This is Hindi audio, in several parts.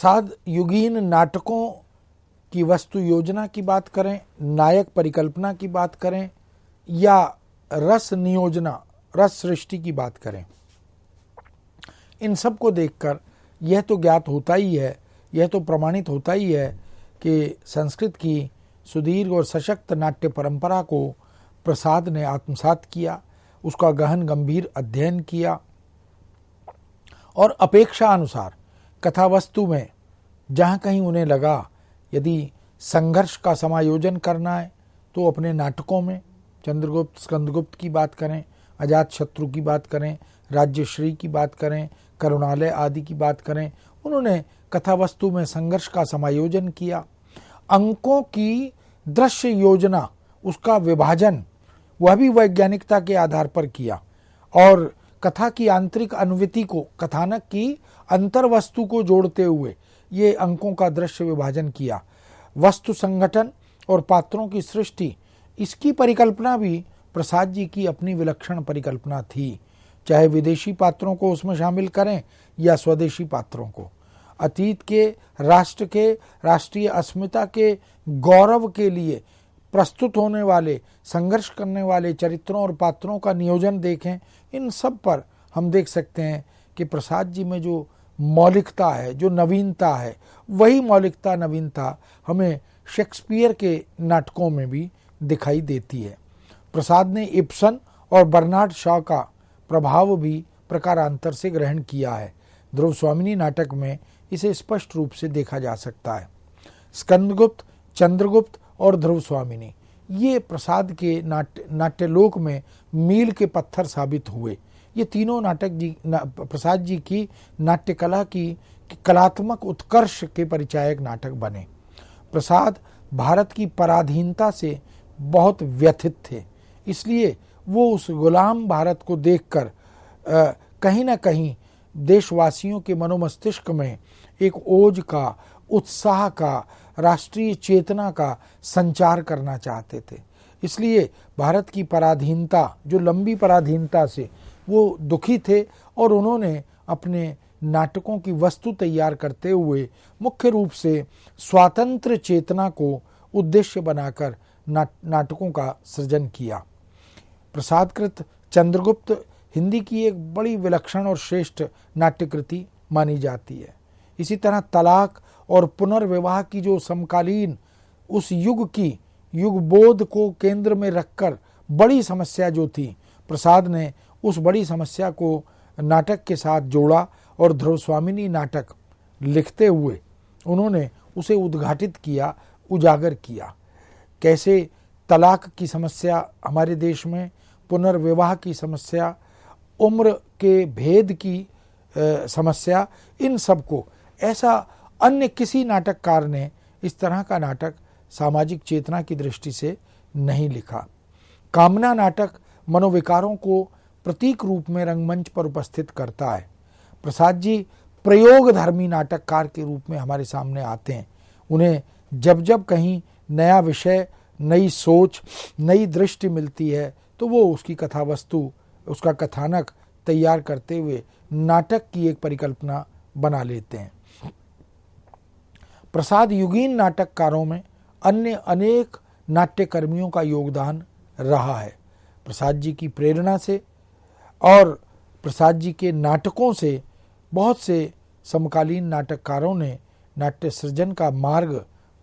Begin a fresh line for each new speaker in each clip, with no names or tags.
प्रसाद युगीन नाटकों की वस्तु योजना की बात करें, नायक परिकल्पना की बात करें या रस नियोजना, रस सृष्टि की बात करें, इन सब को देखकर यह तो ज्ञात होता ही है, यह तो प्रमाणित होता ही है कि संस्कृत की सुदीर्घ और सशक्त नाट्य परंपरा को प्रसाद ने आत्मसात किया, उसका गहन गंभीर अध्ययन किया और अपेक्षा अनुसार कथा वस्तु में जहाँ कहीं उन्हें लगा यदि संघर्ष का समायोजन करना है तो अपने नाटकों में चंद्रगुप्त, स्कंदगुप्त की बात करें, अजातशत्रु की बात करें, राज्यश्री की बात करें, करुणालय आदि की बात करें, उन्होंने कथा वस्तु में संघर्ष का समायोजन किया। अंकों की दृश्य योजना, उसका विभाजन वह भी वैज्ञानिकता के आधार पर किया और कथा की आंतरिक अनुवृत्ति को, कथानक की अंतर वस्तु को जोड़ते हुए ये अंकों का दृश्य विभाजन किया। वस्तु संगठन और पात्रों की सृष्टि, इसकी परिकल्पना भी प्रसाद जी की अपनी विलक्षण परिकल्पना थी, चाहे विदेशी पात्रों को उसमें शामिल करें या स्वदेशी पात्रों को। अतीत के राष्ट्र के राष्ट्रीय अस्मिता के गौरव के लिए प्रस्तुत होने वाले, संघर्ष करने वाले चरित्रों और पात्रों का नियोजन देखें, इन सब पर हम देख सकते हैं कि प्रसाद जी में जो मौलिकता है, जो नवीनता है, वही मौलिकता नवीनता हमें शेक्सपियर के नाटकों में भी दिखाई देती है। प्रसाद ने इब्सन और बर्नार्ड शॉ का प्रभाव भी प्रकारांतर से ग्रहण किया है। ध्रुव स्वामिनी नाटक में इसे स्पष्ट रूप से देखा जा सकता है। स्कंदगुप्त, चंद्रगुप्त और ध्रुव स्वामिनी, ये प्रसाद के नाट्यलोक में मील के पत्थर साबित हुए। ये तीनों नाटक प्रसाद जी की नाट्य कला की कलात्मक उत्कर्ष के परिचायक नाटक बने। प्रसाद भारत की पराधीनता से बहुत व्यथित थे, इसलिए वो उस गुलाम भारत को देखकर कहीं ना कहीं देशवासियों के मनोमस्तिष्क में एक ओज का, उत्साह का, राष्ट्रीय चेतना का संचार करना चाहते थे। इसलिए भारत की पराधीनता, जो लंबी पराधीनता से वो दुखी थे और उन्होंने अपने नाटकों की वस्तु तैयार करते हुए मुख्य रूप से स्वातंत्र्य चेतना को उद्देश्य बनाकर नाटकों का सृजन किया। प्रसादकृत चंद्रगुप्त हिंदी की एक बड़ी विलक्षण और श्रेष्ठ नाट्यकृति मानी जाती है। इसी तरह तलाक और पुनर्विवाह की जो समकालीन उस युग की युगबोध को केंद्र में रखकर बड़ी समस्या जो थी, प्रसाद ने उस बड़ी समस्या को नाटक के साथ जोड़ा और ध्रुव स्वामिनी नाटक लिखते हुए उन्होंने उसे उद्घाटित किया, उजागर किया। कैसे तलाक की समस्या हमारे देश में, पुनर्विवाह की समस्या, उम्र के भेद की समस्या, इन सब को ऐसा अन्य किसी नाटककार ने इस तरह का नाटक सामाजिक चेतना की दृष्टि से नहीं लिखा। कामना नाटक मनोविकारों को प्रतीक रूप में रंगमंच पर उपस्थित करता है। प्रसाद जी प्रयोगधर्मी नाटककार के रूप में हमारे सामने आते हैं। उन्हें जब जब कहीं नया विषय, नई सोच, नई दृष्टि मिलती है तो वो उसकी कथा वस्तु, उसका कथानक तैयार करते हुए नाटक की एक परिकल्पना बना लेते हैं। प्रसाद युगीन नाटककारों में अन्य अनेक नाट्यकर्मियों का योगदान रहा है। प्रसाद जी की प्रेरणा से और प्रसाद जी के नाटकों से बहुत से समकालीन नाटककारों ने नाट्य सृजन का मार्ग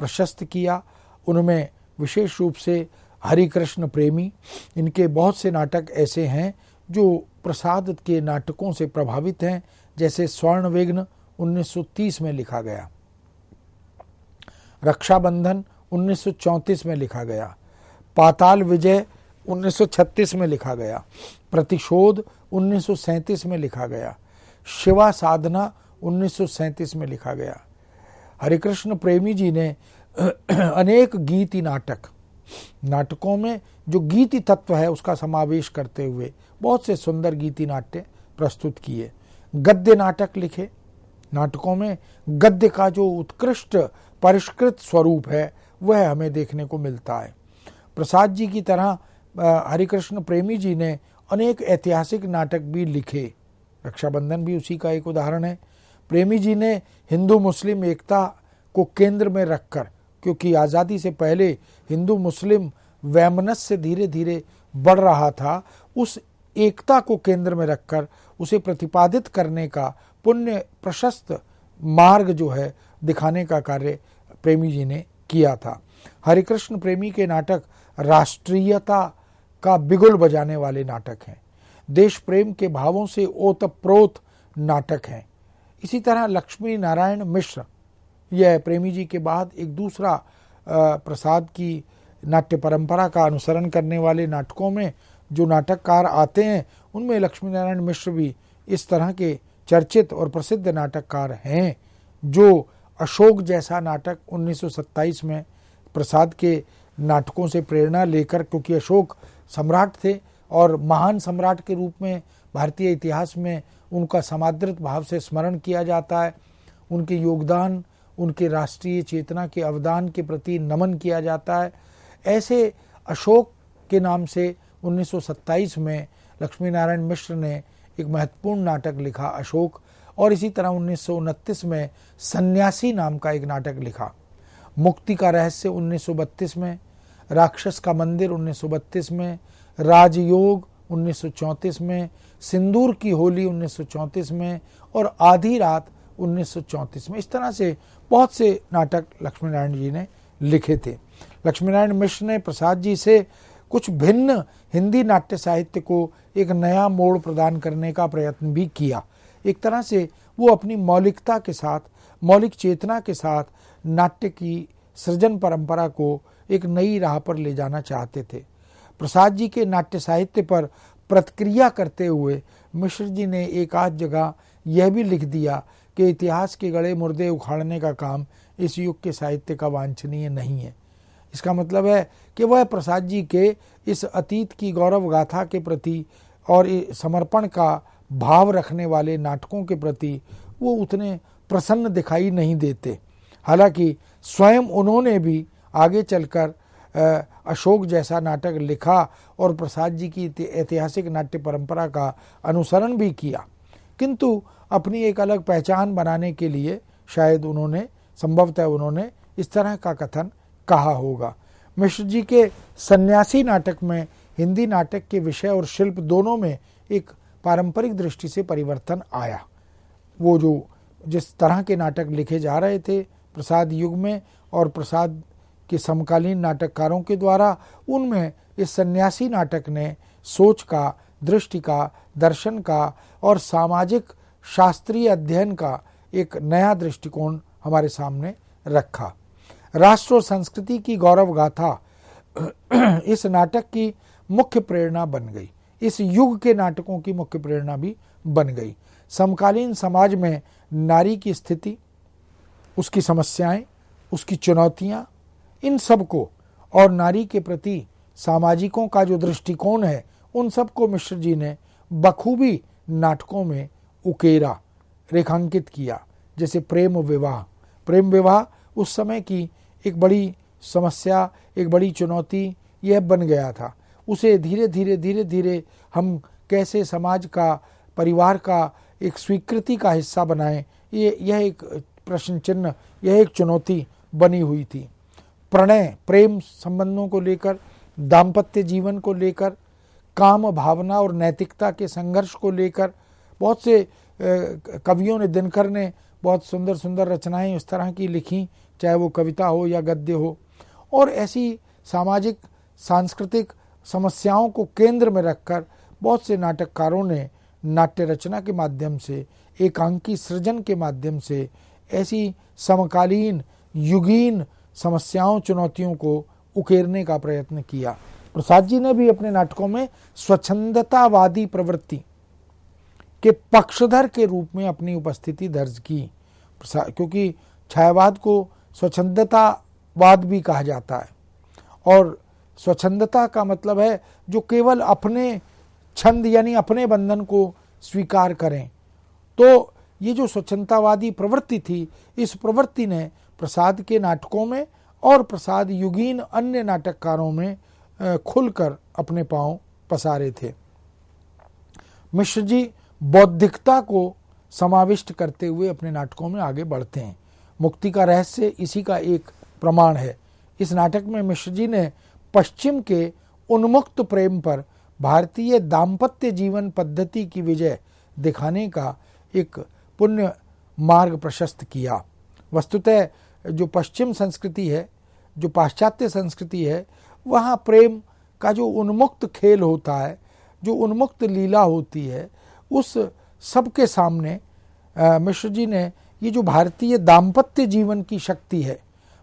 प्रशस्त किया। उनमें विशेष रूप से हरिकृष्ण प्रेमी, इनके बहुत से नाटक ऐसे हैं जो प्रसाद के नाटकों से प्रभावित हैं, जैसे स्वर्णविघ्न 1930 में लिखा गया, रक्षाबंधन 1934 में लिखा गया, पाताल विजय 1936 में लिखा गया, प्रतिशोध 1937 में लिखा गया, शिवा साधना 1937 में लिखा गया। हरिकृष्ण प्रेमी जी ने अनेक गीति नाटकों में जो गीति तत्व है उसका समावेश करते हुए बहुत से सुंदर गीति नाट्य प्रस्तुत किए। गद्य नाटक लिखे, नाटकों में गद्य का जो उत्कृष्ट परिष्कृत स्वरूप है वह हमें देखने को मिलता है। प्रसाद जी की तरह हरिकृष्ण प्रेमी जी ने अनेक ऐतिहासिक नाटक भी लिखे, रक्षाबंधन भी उसी का एक उदाहरण है। प्रेमी जी ने हिंदू मुस्लिम एकता को केंद्र में रखकर, क्योंकि आज़ादी से पहले हिंदू मुस्लिम वैमनस्य धीरे धीरे बढ़ रहा था, उस एकता को केंद्र में रखकर उसे प्रतिपादित करने का पुण्य प्रशस्त मार्ग जो है दिखाने का कार्य प्रेमी जी ने किया था। हरिकृष्ण प्रेमी के नाटक राष्ट्रीयता का बिगुल बजाने वाले नाटक हैं, देश प्रेम के भावों से ओतप्रोत नाटक हैं। इसी तरह लक्ष्मी नारायण मिश्र, यह प्रेमी जी के बाद एक दूसरा प्रसाद की नाट्य परंपरा का अनुसरण करने वाले नाटकों में जो नाटककार आते हैं, उनमें लक्ष्मी नारायण मिश्र भी इस तरह के चर्चित और प्रसिद्ध नाटककार हैं, जो अशोक जैसा नाटक 1927 में प्रसाद के नाटकों से प्रेरणा लेकर, क्योंकि अशोक सम्राट थे और महान सम्राट के रूप में भारतीय इतिहास में उनका समादृत भाव से स्मरण किया जाता है, उनके योगदान, उनके राष्ट्रीय चेतना के अवदान के प्रति नमन किया जाता है। ऐसे अशोक के नाम से 1927 में लक्ष्मी नारायण मिश्र ने एक महत्वपूर्ण नाटक लिखा अशोक, और इसी तरह 1929 में सन्यासी नाम का एक नाटक लिखा। मुक्ति का रहस्य 1932 में, राक्षस का मंदिर 1932 में, राजयोग 1934 में, सिंदूर की होली 1934 में और आधी रात 1934 में। इस तरह से बहुत से नाटक लक्ष्मी नारायण जी ने लिखे थे। लक्ष्मी नारायण मिश्र ने प्रसाद जी से कुछ भिन्न हिंदी नाट्य साहित्य को एक नया मोड़ प्रदान करने का प्रयत्न भी किया। एक तरह से वो अपनी मौलिकता के साथ, मौलिक चेतना के साथ नाट्य की सृजन परंपरा को एक नई राह पर ले जाना चाहते थे। प्रसाद जी के नाट्य साहित्य पर प्रतिक्रिया करते हुए मिश्र जी ने एक आध जगह यह भी लिख दिया कि इतिहास के गड़े मुर्दे उखाड़ने का काम इस युग के साहित्य का वांछनीय नहीं है। इसका मतलब है कि वह प्रसाद जी के इस अतीत की गौरव गाथा के प्रति और समर्पण का भाव रखने वाले नाटकों के प्रति वो उतने प्रसन्न दिखाई नहीं देते। हालांकि स्वयं उन्होंने भी आगे चलकर अशोक जैसा नाटक लिखा और प्रसाद जी की ऐतिहासिक नाट्य परंपरा का अनुसरण भी किया, किंतु अपनी एक अलग पहचान बनाने के लिए शायद संभवतः उन्होंने इस तरह का कथन कहा होगा। मिश्र जी के सन्यासी नाटक में हिंदी नाटक के विषय और शिल्प दोनों में एक पारंपरिक दृष्टि से परिवर्तन आया। वो जो जिस तरह के नाटक लिखे जा रहे थे प्रसाद युग में और प्रसाद के समकालीन नाटककारों के द्वारा, उनमें इस सन्यासी नाटक ने सोच का, दृष्टि का, दर्शन का और सामाजिक शास्त्रीय अध्ययन का एक नया दृष्टिकोण हमारे सामने रखा। राष्ट्र और संस्कृति की गौरव गाथा इस नाटक की मुख्य प्रेरणा बन गई, इस युग के नाटकों की मुख्य प्रेरणा भी बन गई। समकालीन समाज में नारी की स्थिति, उसकी समस्याएं, उसकी चुनौतियां, इन सब को और नारी के प्रति सामाजिकों का जो दृष्टिकोण है, उन सब को मिश्र जी ने बखूबी नाटकों में उकेरा, रेखांकित किया। जैसे प्रेम विवाह उस समय की एक बड़ी समस्या, एक बड़ी चुनौती यह बन गया था। उसे धीरे धीरे हम कैसे समाज का, परिवार का एक स्वीकृति का हिस्सा बनाएं, यह एक प्रश्न चिन्ह, यह एक चुनौती बनी हुई थी। प्रणय, प्रेम संबंधों को लेकर, दाम्पत्य जीवन को लेकर, काम भावना और नैतिकता के संघर्ष को लेकर बहुत से कवियों ने, दिनकर ने बहुत सुंदर सुंदर रचनाएं इस तरह की लिखी, चाहे वो कविता हो या गद्य हो। और ऐसी सामाजिक सांस्कृतिक समस्याओं को केंद्र में रखकर बहुत से नाटककारों ने नाट्य रचना के माध्यम से, एकांकी सृजन के माध्यम से ऐसी समकालीन युगीन समस्याओं, चुनौतियों को उकेरने का प्रयत्न किया। प्रसाद जी ने भी अपने नाटकों में स्वच्छंदतावादी प्रवृत्ति के पक्षधर के रूप में अपनी उपस्थिति दर्ज की, क्योंकि छायावाद को स्वच्छंदतावाद भी कहा जाता है। और स्वच्छंदता का मतलब है जो केवल अपने छंद यानी अपने बंधन को स्वीकार करें। तो ये जो स्वच्छंदतावादी प्रवृत्ति थी, इस प्रवृत्ति ने प्रसाद के नाटकों में और प्रसाद युगीन अन्य नाटककारों में खुलकर अपने पांव पसारे थे। मिश्र जी बौद्धिकता को समाविष्ट करते हुए अपने नाटकों में आगे बढ़ते हैं। मुक्ति का रहस्य इसी का एक प्रमाण है। इस नाटक में मिश्र जी ने पश्चिम के उन्मुक्त प्रेम पर भारतीय दाम्पत्य जीवन पद्धति की विजय दिखाने का एक पुण्य मार्ग प्रशस्त किया। वस्तुतः जो पश्चिम संस्कृति है, जो पाश्चात्य संस्कृति है, वहाँ प्रेम का जो उन्मुक्त खेल होता है, जो उन्मुक्त लीला होती है, उस सबके सामने मिश्र जी ने ये जो भारतीय दाम्पत्य जीवन की शक्ति है,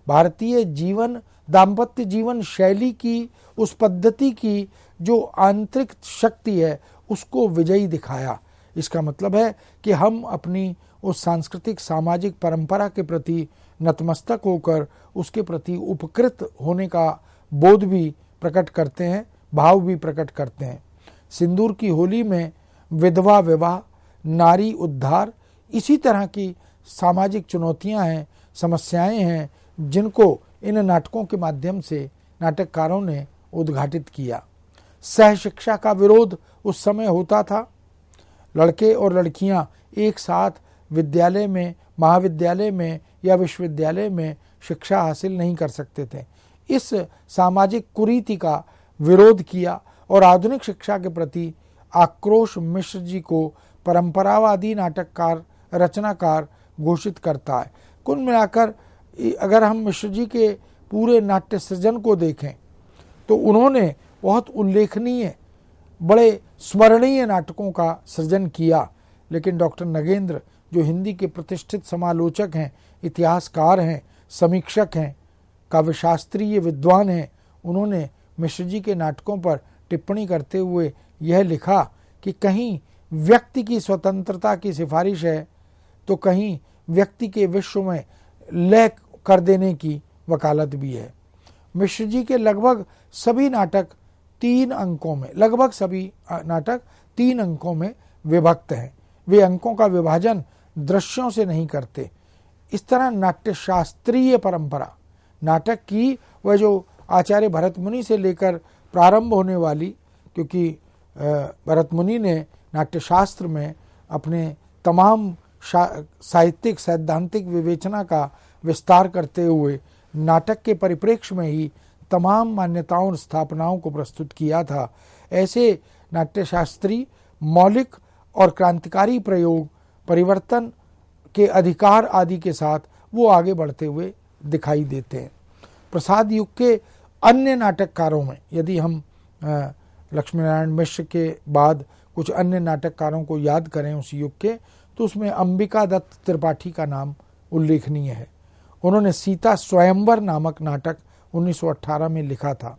भारतीय जीवन दाम्पत्य जीवन शैली की, उस पद्धति की जो आंतरिक शक्ति है, उसको विजयी दिखाया। इसका मतलब है कि हम अपनी उस सांस्कृतिक सामाजिक परंपरा के प्रति नतमस्तक होकर उसके प्रति उपकृत होने का बोध भी प्रकट करते हैं, भाव भी प्रकट करते हैं। सिंदूर की होली में विधवा विवाह, नारी उद्धार, इसी तरह की सामाजिक चुनौतियां हैं, समस्याएं हैं, जिनको इन नाटकों के माध्यम से नाटककारों ने उद्घाटित किया। सह शिक्षा का विरोध उस समय होता था। लड़के और लड़कियां एक साथ विद्यालय में, महाविद्यालय में या विश्वविद्यालय में शिक्षा हासिल नहीं कर सकते थे। इस सामाजिक कुरीति का विरोध किया और आधुनिक शिक्षा के प्रति आक्रोश मिश्र जी को परंपरावादी नाटककार, रचनाकार घोषित करता है। कुल मिलाकर अगर हम मिश्र जी के पूरे नाट्य सृजन को देखें तो उन्होंने बहुत उल्लेखनीय, बड़े स्मरणीय नाटकों का सृजन किया। लेकिन डॉक्टर नगेंद्र, जो हिंदी के प्रतिष्ठित समालोचक हैं, इतिहासकार हैं, समीक्षक हैं, काव्यशास्त्रीय विद्वान हैं, उन्होंने मिश्र जी के नाटकों पर टिप्पणी करते हुए यह लिखा कि कहीं व्यक्ति की स्वतंत्रता की सिफारिश है तो कहीं व्यक्ति के विश्व में लय कर देने की वकालत भी है। मिश्र जी के लगभग सभी नाटक 3 अंकों में, लगभग सभी नाटक 3 अंकों में विभक्त हैं। वे अंकों का विभाजन दृश्यों से नहीं करते। इस तरह नाट्यशास्त्रीय परंपरा, नाटक की वह जो आचार्य भरत मुनि से लेकर प्रारंभ होने वाली, क्योंकि भरत मुनि ने नाट्यशास्त्र में अपने तमाम साहित्यिक सैद्धांतिक विवेचना का विस्तार करते हुए नाटक के परिप्रेक्ष्य में ही तमाम मान्यताओं और स्थापनाओं को प्रस्तुत किया था। ऐसे नाट्यशास्त्री मौलिक और क्रांतिकारी प्रयोग, परिवर्तन के अधिकार आदि के साथ वो आगे बढ़ते हुए दिखाई देते हैं। प्रसाद युग के अन्य नाटककारों में यदि हम लक्ष्मीनारायण मिश्र के बाद कुछ अन्य नाटककारों को याद करें उस युग के, तो उसमें अंबिका दत्त त्रिपाठी का नाम उल्लेखनीय है। उन्होंने सीता स्वयंवर नामक नाटक 1918 में लिखा था।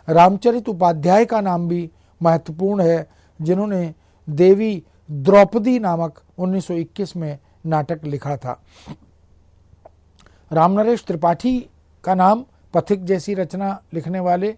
रामचरित उपाध्याय का नाम भी महत्वपूर्ण है, जिन्होंने देवी द्रौपदी नामक 1921 में नाटक लिखा था। रामनरेश त्रिपाठी का नाम पथिक जैसी रचना लिखने वाले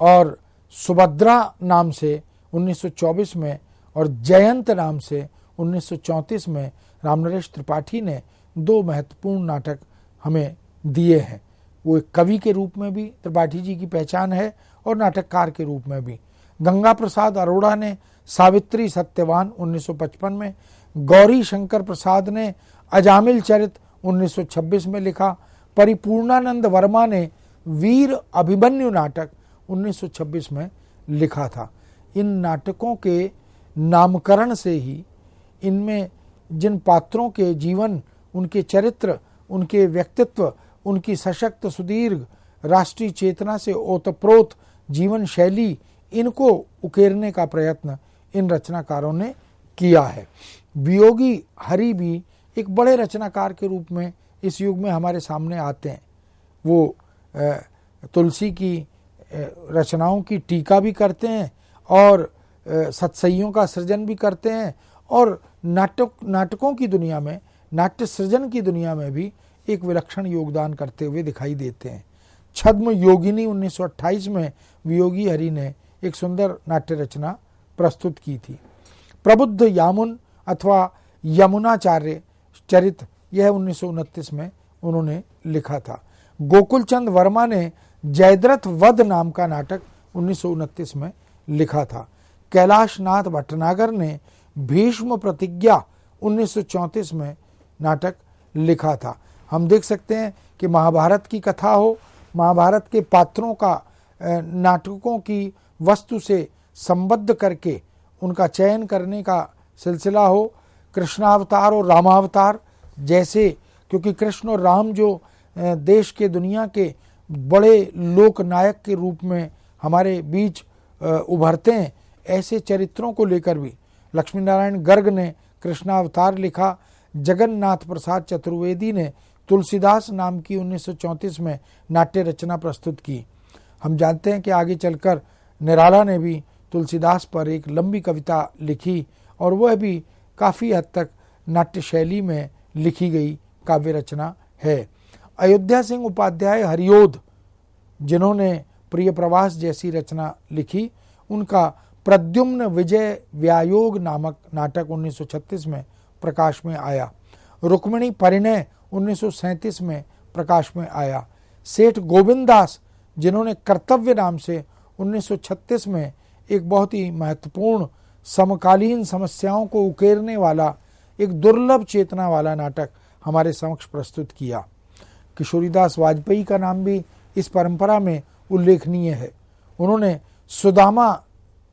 और सुभद्रा नाम से 1924 में और जयंत नाम से 1934 में रामनरेश त्रिपाठी ने 2 महत्वपूर्ण नाटक हमें दिए हैं। वो एक कवि के रूप में भी त्रिपाठी जी की पहचान है और नाटककार के रूप में भी। गंगा प्रसाद अरोड़ा ने सावित्री सत्यवान 1955 में, गौरी शंकर प्रसाद ने अजामिल चरित 1926 में लिखा, परिपूर्णानंद वर्मा ने वीर अभिमन्यु नाटक 1926 में लिखा था। इन नाटकों के नामकरण से ही इनमें जिन पात्रों के जीवन, उनके चरित्र, उनके व्यक्तित्व, उनकी सशक्त सुदीर्घ राष्ट्रीय चेतना से ओतप्रोत जीवन शैली, इनको उकेरने का प्रयत्न इन रचनाकारों ने किया है। वियोगी हरि भी एक बड़े रचनाकार के रूप में इस युग में हमारे सामने आते हैं। वो तुलसी की रचनाओं की टीका भी करते हैं और सत्सइयों का सृजन भी करते हैं और नाटकों की दुनिया में, नाट्य सृजन की दुनिया में भी एक विलक्षण योगदान करते हुए दिखाई देते हैं। छद्म योगिनी 1928 में वियोगी हरि ने एक सुंदर नाट्य रचना प्रस्तुत की थी। प्रबुद्ध यामुन अथवा यमुनाचार्य चरित, यह 1929 में उन्होंने लिखा था। गोकुलचंद वर्मा ने जयद्रथ वध नाम का नाटक 1929 में लिखा था। कैलाश नाथ भटनागर ने भीष्म प्रतिज्ञा 1934 में नाटक लिखा था। हम देख सकते हैं कि महाभारत की कथा हो, महाभारत के पात्रों का नाटकों की वस्तु से संबद्ध करके उनका चयन करने का सिलसिला हो, कृष्णावतार और रामावतार जैसे, क्योंकि कृष्ण और राम जो देश के दुनिया के बड़े लोक नायक के रूप में हमारे बीच उभरते हैं, ऐसे चरित्रों को लेकर भी लक्ष्मी नारायण गर्ग ने कृष्णावतार लिखा। जगन्नाथ प्रसाद चतुर्वेदी ने तुलसीदास नाम की 1934 में नाट्य रचना प्रस्तुत की। हम जानते हैं कि आगे चलकर निराला ने भी तुलसीदास पर एक लंबी कविता लिखी और वह भी काफ़ी हद तक नाट्य शैली में लिखी गई काव्य रचना है। अयोध्या सिंह उपाध्याय हरिओद जिन्होंने प्रिय प्रवास जैसी रचना लिखी, उनका प्रद्युम्न विजय व्यायोग नामक नाटक 1936 में प्रकाश में आया। रुक्मिणी परिणय 1937 में प्रकाश में आया। सेठ गोविंद दास जिन्होंने कर्तव्य नाम से 1936 में एक बहुत ही महत्वपूर्ण समकालीन समस्याओं को उकेरने वाला एक दुर्लभ चेतना वाला नाटक हमारे समक्ष प्रस्तुत किया। किशोरीदास वाजपेयी का नाम भी इस परंपरा में उल्लेखनीय है। उन्होंने सुदामा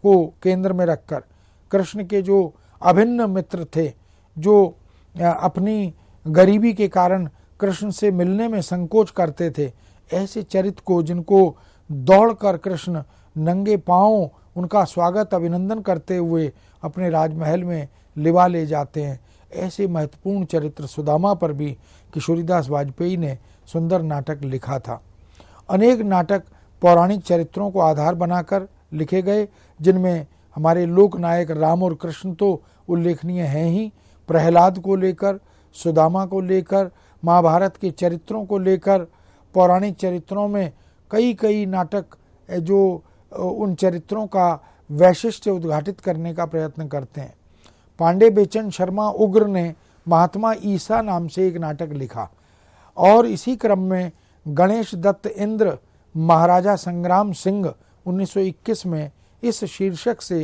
को केंद्र में रखकर कृष्ण के जो अभिन्न मित्र थे, जो अपनी गरीबी के कारण कृष्ण से मिलने में संकोच करते थे, ऐसे चरित्र को, जिनको दौड़कर कृष्ण नंगे पांव उनका स्वागत अभिनंदन करते हुए अपने राजमहल में लिवा ले जाते हैं, ऐसे महत्वपूर्ण चरित्र सुदामा पर भी किशोरीदास वाजपेयी ने सुंदर नाटक लिखा था। अनेक नाटक पौराणिक चरित्रों को आधार बनाकर लिखे गए, जिनमें हमारे लोक नायक राम और कृष्ण तो उल्लेखनीय हैं ही। प्रहलाद को लेकर, सुदामा को लेकर, महाभारत के चरित्रों को लेकर, पौराणिक चरित्रों में कई नाटक जो उन चरित्रों का वैशिष्ट्य उद्घाटित करने का प्रयत्न करते हैं। पांडे बेचन शर्मा उग्र ने महात्मा ईसा नाम से एक नाटक लिखा और इसी क्रम में गणेश दत्त इंद्र महाराजा संग्राम सिंह 1921 में इस शीर्षक से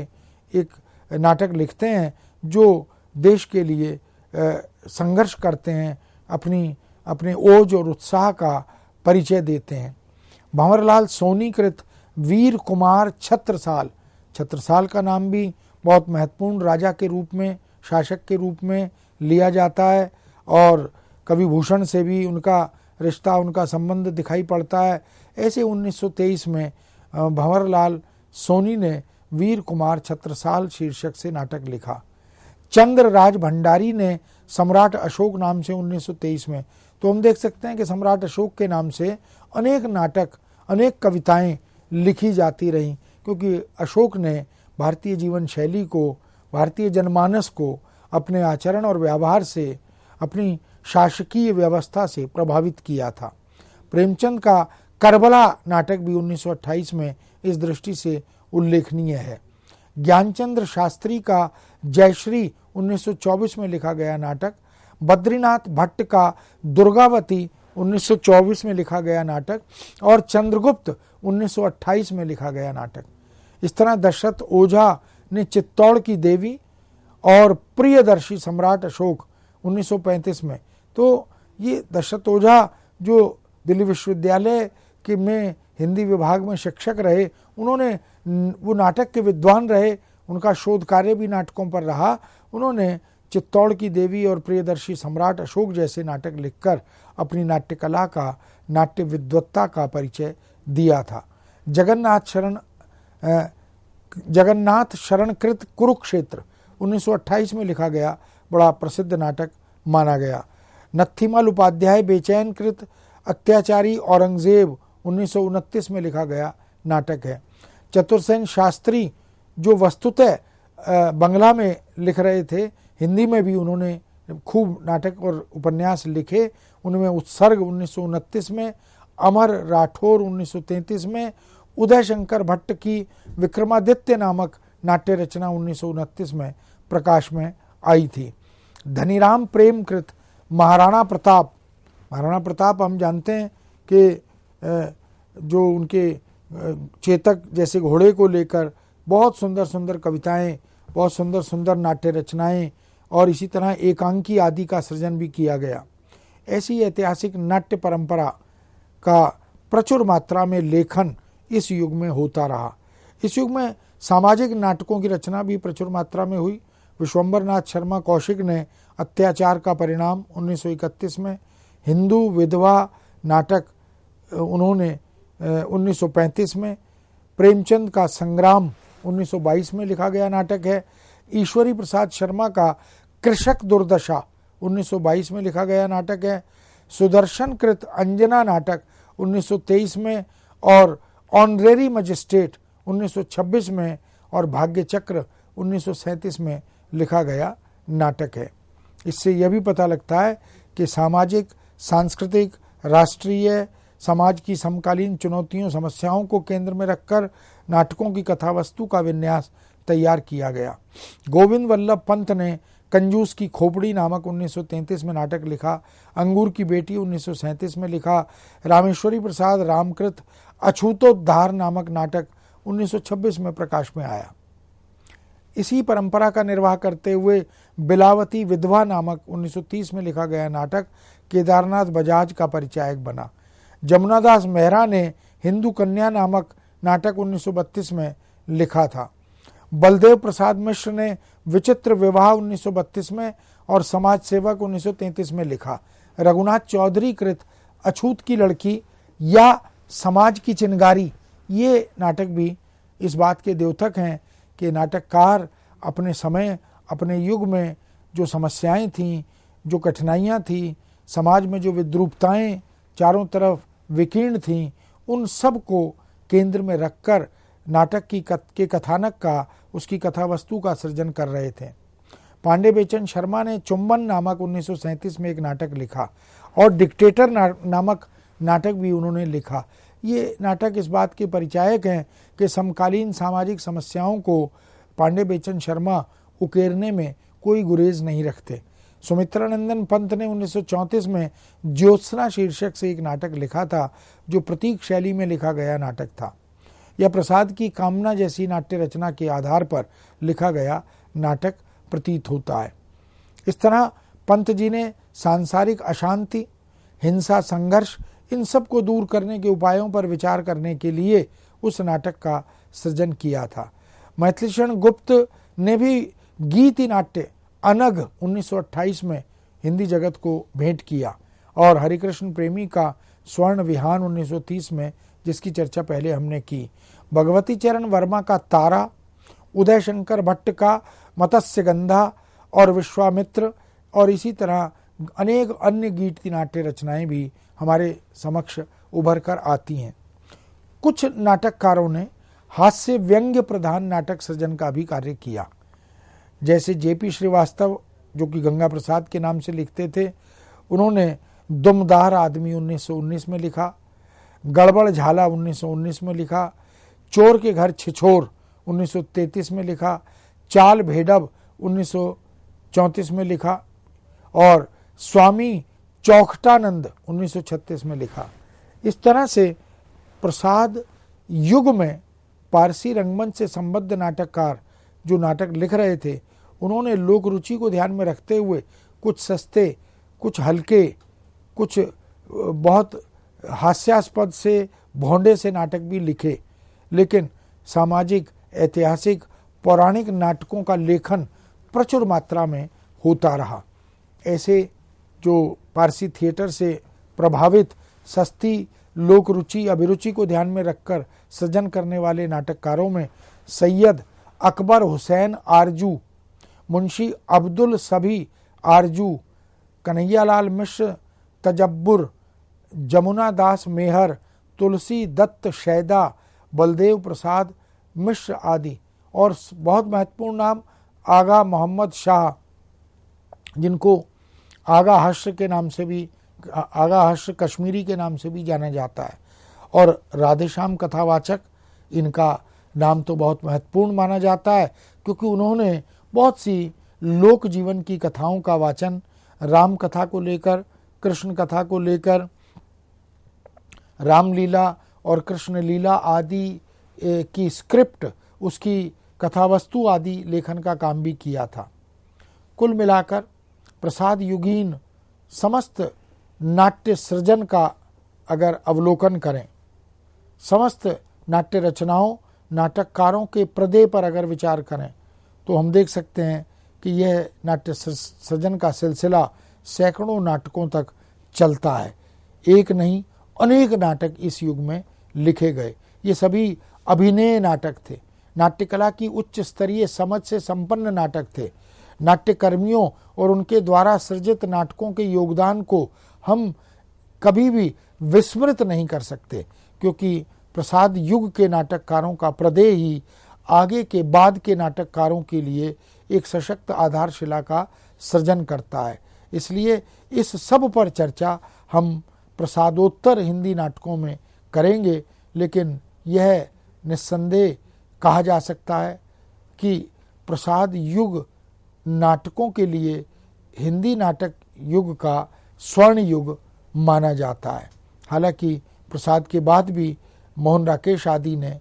एक नाटक लिखते हैं, जो देश के लिए संघर्ष करते हैं, अपने ओज और उत्साह का परिचय देते हैं। भंवरलाल सोनी कृत वीर कुमार छत्रसाल का नाम भी बहुत महत्वपूर्ण राजा के रूप में, शासक के रूप में लिया जाता है और कवि भूषण से भी उनका रिश्ता, उनका संबंध दिखाई पड़ता है। ऐसे 1923 में भंवरलाल सोनी ने वीर कुमार छत्रसाल शीर्षक से नाटक लिखा। चंद्रराज भंडारी ने सम्राट अशोक नाम से 1923 में, तो हम देख सकते हैं कि सम्राट अशोक के नाम से अनेक नाटक, अनेक कविताएं लिखी जाती रहीं, क्योंकि अशोक ने भारतीय जीवन शैली को, भारतीय जनमानस को अपने आचरण और व्यवहार से, अपनी शासकीय व्यवस्था से प्रभावित किया था। प्रेमचंद का करबला नाटक भी 1928 में इस दृष्टि से उल्लेखनीय है। ज्ञानचंद्र शास्त्री का जयश्री 1924 में लिखा गया नाटक, बद्रीनाथ भट्ट का दुर्गावती 1924 में लिखा गया नाटक और चंद्रगुप्त 1928 में लिखा गया नाटक। इस तरह दशरथ ओझा ने चित्तौड़ की देवी और प्रियदर्शी सम्राट अशोक 1935 में, तो ये दशरथ ओझा जो दिल्ली विश्वविद्यालय के में हिंदी विभाग में शिक्षक रहे, उन्होंने, वो नाटक के विद्वान रहे, उनका शोध कार्य भी नाटकों पर रहा। उन्होंने चित्तौड़ की देवी और प्रियदर्शी सम्राट अशोक जैसे नाटक लिखकर अपनी नाट्य कला का, नाट्य विद्वत्ता का परिचय दिया था। जगन्नाथ शरणकृत कुरुक्षेत्र 1928 में लिखा गया बड़ा प्रसिद्ध नाटक माना गया। नत्थीमल उपाध्याय बेचैन कृत अत्याचारी औरंगजेब 1929 में लिखा गया नाटक है। चतुरसेन शास्त्री जो वस्तुतः बंगला में लिख रहे थे, हिंदी में भी उन्होंने खूब नाटक और उपन्यास लिखे। उनमें उत्सर्ग 1929 में, अमर राठौर 1933 में, उदय शंकर भट्ट की विक्रमादित्य नामक नाट्य रचना 1929 में प्रकाश में आई थी। धनीराम प्रेमकृत महाराणा प्रताप हम जानते हैं कि जो उनके चेतक जैसे घोड़े को लेकर बहुत सुंदर सुंदर कविताएं, बहुत सुंदर सुंदर नाट्य रचनाएं और इसी तरह एकांकी आदि का सृजन भी किया गया। ऐसी ऐतिहासिक नाट्य परंपरा का प्रचुर मात्रा में लेखन इस युग में होता रहा। इस युग में सामाजिक नाटकों की रचना भी प्रचुर मात्रा में हुई। विश्वंभर नाथ शर्मा कौशिक ने अत्याचार का परिणाम 1931 में, हिंदू विधवा नाटक उन्होंने 1935 में, प्रेमचंद का संग्राम 1922 में लिखा गया नाटक है। ईश्वरी प्रसाद शर्मा का कृषक दुर्दशा 1922 में लिखा गया नाटक है। सुदर्शन कृत अंजना नाटक 1923 में और ऑनरेरी मजिस्ट्रेट 1926 में और भाग्य चक्र 1937 में लिखा गया नाटक है। इससे यह भी पता लगता है कि सामाजिक, सांस्कृतिक, राष्ट्रीय समाज की समकालीन चुनौतियों, समस्याओं को केंद्र में रखकर नाटकों की कथावस्तु का विन्यास तैयार किया गया। गोविंद वल्लभ पंत ने कंजूस की खोपड़ी नामक 1933 में नाटक लिखा। अंगूर की बेटी 1937 में लिखा। रामेश्वरी प्रसाद रामकृत अछूतोद्धार नामक नाटक 1926 में प्रकाश में आया। इसी परंपरा का निर्वाह करते हुए बिलावती विधवा नामक 1930 में लिखा गया नाटक केदारनाथ बजाज का परिचायक बना। जमुनादास मेहरा ने हिंदू कन्या नामक नाटक 1932 में लिखा था। बलदेव प्रसाद मिश्र ने विचित्र विवाह 1932 में और समाज सेवक 1933 में लिखा। रघुनाथ चौधरी कृत अछूत की लड़की या समाज की चिनगारी, ये नाटक भी इस बात के द्योतक हैं कि नाटककार अपने समय, अपने युग में जो समस्याएं थीं, जो कठिनाइयां थीं, समाज में जो विद्रूपताएं चारों तरफ विकीर्ण थीं, उन सब को केंद्र में रखकर नाटक के कथानक का, उसकी कथावस्तु का सृजन कर रहे थे। पांडे बेचन शर्मा ने चुंबन नामक 1937 में एक नाटक लिखा और डिक्टेटर नामक नाटक भी उन्होंने लिखा। ये नाटक इस बात के परिचायक हैं कि समकालीन सामाजिक समस्याओं को पांडे बेचन शर्मा उकेरने में कोई गुरेज नहीं रखते। सुमित्रानंदन पंत ने 1934 में ज्योत्सना शीर्षक से एक नाटक लिखा था, जो प्रतीक शैली में लिखा गया नाटक था। यह प्रसाद की कामना जैसी नाट्य रचना के आधार पर लिखा गया नाटक प्रतीत होता है। इस तरह पंत जी ने सांसारिक अशांति, हिंसा, संघर्ष, इन सब को दूर करने के उपायों पर विचार करने के लिए उस नाटक का सृजन किया था। मैथिलीशरण गुप्त ने भी गीति नाट्य अनघ 1928 में हिंदी जगत को भेंट किया और हरिकृष्ण प्रेमी का स्वर्ण विहान 1930 में, जिसकी चर्चा पहले हमने की। भगवती चरण वर्मा का तारा, उदय शंकर भट्ट का मत्स्य गंधा और विश्वामित्र और इसी तरह अनेक अन्य गीति नाट्य रचनाएं भी हमारे समक्ष उभर कर आती हैं। कुछ नाटककारों ने हास्य व्यंग्य प्रधान नाटक सृजन का भी कार्य किया, जैसे जेपी श्रीवास्तव, जो कि गंगा प्रसाद के नाम से लिखते थे। उन्होंने दुमदार आदमी 1919 में लिखा, गड़बड़ झाला 1919 में लिखा, चोर के घर छिछोर 1933 में लिखा, चाल भेड़ब 1934 में लिखा और स्वामी चौखटानंद 1936 में लिखा। इस तरह से प्रसाद युग में पारसी रंगमंच से संबद्ध नाटककार जो नाटक लिख रहे थे, उन्होंने लोक रुचि को ध्यान में रखते हुए कुछ सस्ते, कुछ हल्के, कुछ बहुत हास्यास्पद से, भोंडे से नाटक भी लिखे, लेकिन सामाजिक, ऐतिहासिक, पौराणिक नाटकों का लेखन प्रचुर मात्रा में होता रहा। ऐसे जो पारसी थिएटर से प्रभावित सस्ती लोक रुचि, अभिरुचि को ध्यान में रखकर सृजन करने वाले नाटककारों में सैयद अकबर हुसैन आरजू, मुंशी अब्दुल सभी आरजू, कन्हैयालाल मिश्र तजब्बुर, जमुना दास मेहर, तुलसी दत्त शैदा, बलदेव प्रसाद मिश्र आदि और बहुत महत्वपूर्ण नाम आगा मोहम्मद शाह, जिनको आगा हश्र के नाम से भी, आगा हश्र कश्मीरी के नाम से भी जाना जाता है, और राधेश्याम कथावाचक, इनका नाम तो बहुत महत्वपूर्ण माना जाता है क्योंकि उन्होंने बहुत सी लोक जीवन की कथाओं का वाचन, राम कथा को लेकर, कृष्ण कथा को लेकर, रामलीला और कृष्ण लीला आदि की स्क्रिप्ट, उसकी कथावस्तु आदि लेखन का काम भी किया था। कुल मिलाकर प्रसाद युगीन समस्त नाट्य सृजन का अगर अवलोकन करें, समस्त नाट्य रचनाओं, नाटककारों के प्रदेय पर अगर विचार करें, तो हम देख सकते हैं कि यह नाट्य सृजन का सिलसिला सैकड़ों नाटकों तक चलता है। एक नहीं अनेक नाटक इस युग में लिखे गए। ये सभी अभिनय नाटक थे, नाट्यकला की उच्च स्तरीय समझ से संपन्न नाटक थे। नाट्यकर्मियों और उनके द्वारा सृजित नाटकों के योगदान को हम कभी भी विस्मृत नहीं कर सकते, क्योंकि प्रसाद युग के नाटककारों का प्रदेय ही आगे के बाद के नाटककारों के लिए एक सशक्त आधारशिला का सृजन करता है। इसलिए इस सब पर चर्चा हम प्रसादोत्तर हिंदी नाटकों में करेंगे, लेकिन यह निस्संदेह कहा जा सकता है कि प्रसाद युग नाटकों के लिए हिंदी नाटक युग का स्वर्ण युग माना जाता है। हालांकि प्रसाद के बाद भी मोहन राकेश आदि ने,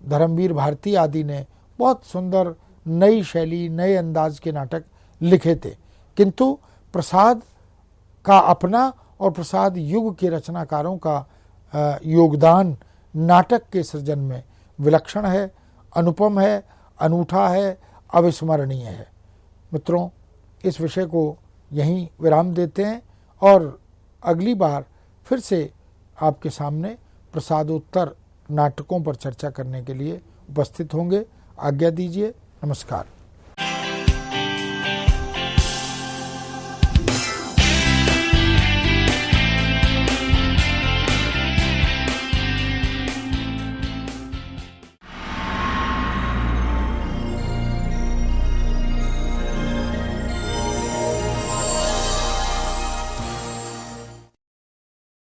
धर्मवीर भारती आदि ने बहुत सुंदर नई शैली, नए अंदाज के नाटक लिखे थे, किंतु प्रसाद का अपना और प्रसाद युग के रचनाकारों का योगदान नाटक के सृजन में विलक्षण है, अनुपम है, अनूठा है, अविस्मरणीय है। मित्रों, इस विषय को यहीं विराम देते हैं और अगली बार फिर से आपके सामने प्रसादोत्तर नाटकों पर चर्चा करने के लिए उपस्थित होंगे। आज्ञा दीजिए। नमस्कार।